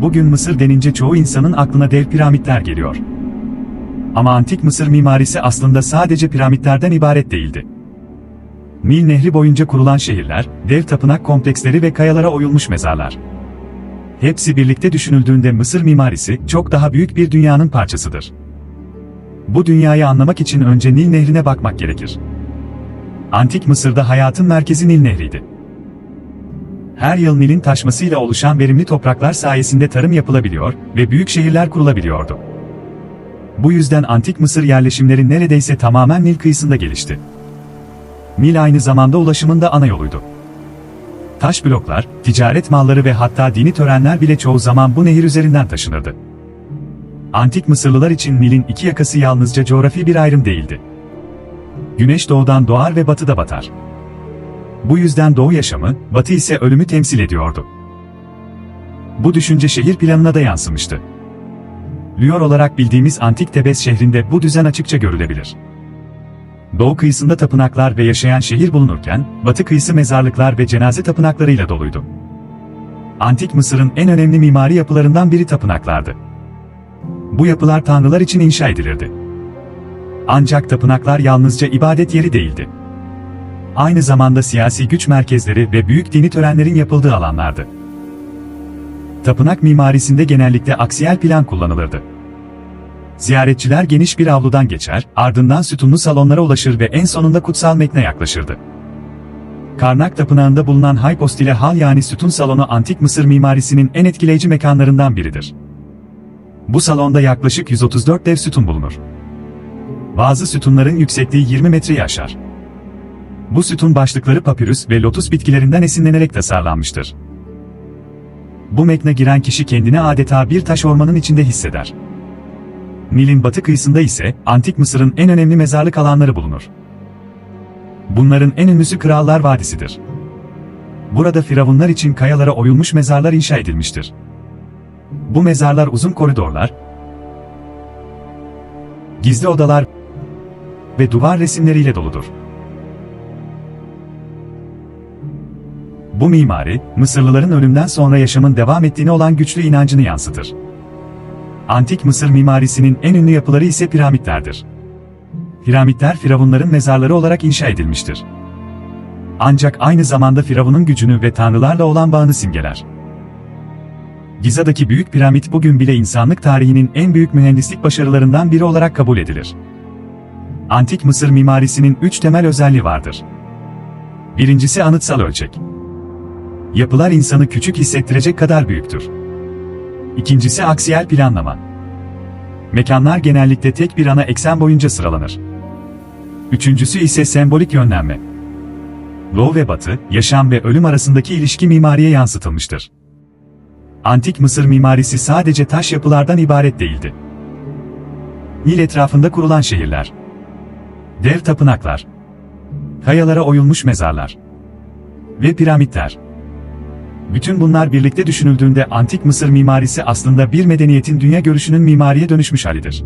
Bugün Mısır denince çoğu insanın aklına dev piramitler geliyor. Ama antik Mısır mimarisi aslında sadece piramitlerden ibaret değildi. Nil Nehri boyunca kurulan şehirler, dev tapınak kompleksleri ve kayalara oyulmuş mezarlar. Hepsi birlikte düşünüldüğünde Mısır mimarisi çok daha büyük bir dünyanın parçasıdır. Bu dünyayı anlamak için önce Nil Nehri'ne bakmak gerekir. Antik Mısır'da hayatın merkezi Nil Nehri'ydi. Her yıl Nil'in taşmasıyla oluşan verimli topraklar sayesinde tarım yapılabiliyor ve büyük şehirler kurulabiliyordu. Bu yüzden antik Mısır yerleşimleri neredeyse tamamen Nil kıyısında gelişti. Nil aynı zamanda ulaşımın da ana yoluydu. Taş bloklar, ticaret malları ve hatta dini törenler bile çoğu zaman bu nehir üzerinden taşınırdı. Antik Mısırlılar için Nil'in iki yakası yalnızca coğrafi bir ayrım değildi. Güneş doğudan doğar ve batıda batar. Bu yüzden doğu yaşamı, batı ise ölümü temsil ediyordu. Bu düşünce şehir planına da yansımıştı. Lyor olarak bildiğimiz antik Tebes şehrinde bu düzen açıkça görülebilir. Doğu kıyısında tapınaklar ve yaşayan şehir bulunurken, batı kıyısı mezarlıklar ve cenaze tapınaklarıyla doluydu. Antik Mısır'ın en önemli mimari yapılarından biri tapınaklardı. Bu yapılar tanrılar için inşa edilirdi. Ancak tapınaklar yalnızca ibadet yeri değildi. Aynı zamanda siyasi güç merkezleri ve büyük dini törenlerin yapıldığı alanlardı. Tapınak mimarisinde genellikle aksiyel plan kullanılırdı. Ziyaretçiler geniş bir avludan geçer, ardından sütunlu salonlara ulaşır ve en sonunda kutsal metne yaklaşırdı. Karnak Tapınağı'nda bulunan Hypostyle Hall yani sütun salonu antik Mısır mimarisinin en etkileyici mekanlarından biridir. Bu salonda yaklaşık 134 dev sütun bulunur. Bazı sütunların yüksekliği 20 metreyi aşar. Bu sütun başlıkları papirüs ve lotus bitkilerinden esinlenerek tasarlanmıştır. Bu metne giren kişi kendini adeta bir taş ormanın içinde hisseder. Nil'in batı kıyısında ise antik Mısır'ın en önemli mezarlık alanları bulunur. Bunların en ünlüsü Krallar Vadisi'dir. Burada firavunlar için kayalara oyulmuş mezarlar inşa edilmiştir. Bu mezarlar uzun koridorlar, gizli odalar ve duvar resimleriyle doludur. Bu mimari, Mısırlıların ölümden sonra yaşamın devam ettiğine olan güçlü inancını yansıtır. Antik Mısır mimarisinin en ünlü yapıları ise piramitlerdir. Piramitler firavunların mezarları olarak inşa edilmiştir. Ancak aynı zamanda firavunun gücünü ve tanrılarla olan bağını simgeler. Giza'daki Büyük Piramit bugün bile insanlık tarihinin en büyük mühendislik başarılarından biri olarak kabul edilir. Antik Mısır mimarisinin 3 temel özelliği vardır. Birincisi anıtsal ölçek. Yapılar insanı küçük hissettirecek kadar büyüktür. İkincisi aksiyel planlama. Mekanlar genellikle tek bir ana eksen boyunca sıralanır. Üçüncüsü ise sembolik yönlenme. Doğu ve Batı, yaşam ve ölüm arasındaki ilişki mimariye yansıtılmıştır. Antik Mısır mimarisi sadece taş yapılardan ibaret değildi. Nil etrafında kurulan şehirler, dev tapınaklar, kayalara oyulmuş mezarlar ve piramitler. Bütün bunlar birlikte düşünüldüğünde antik Mısır mimarisi aslında bir medeniyetin dünya görüşünün mimariye dönüşmüş halidir.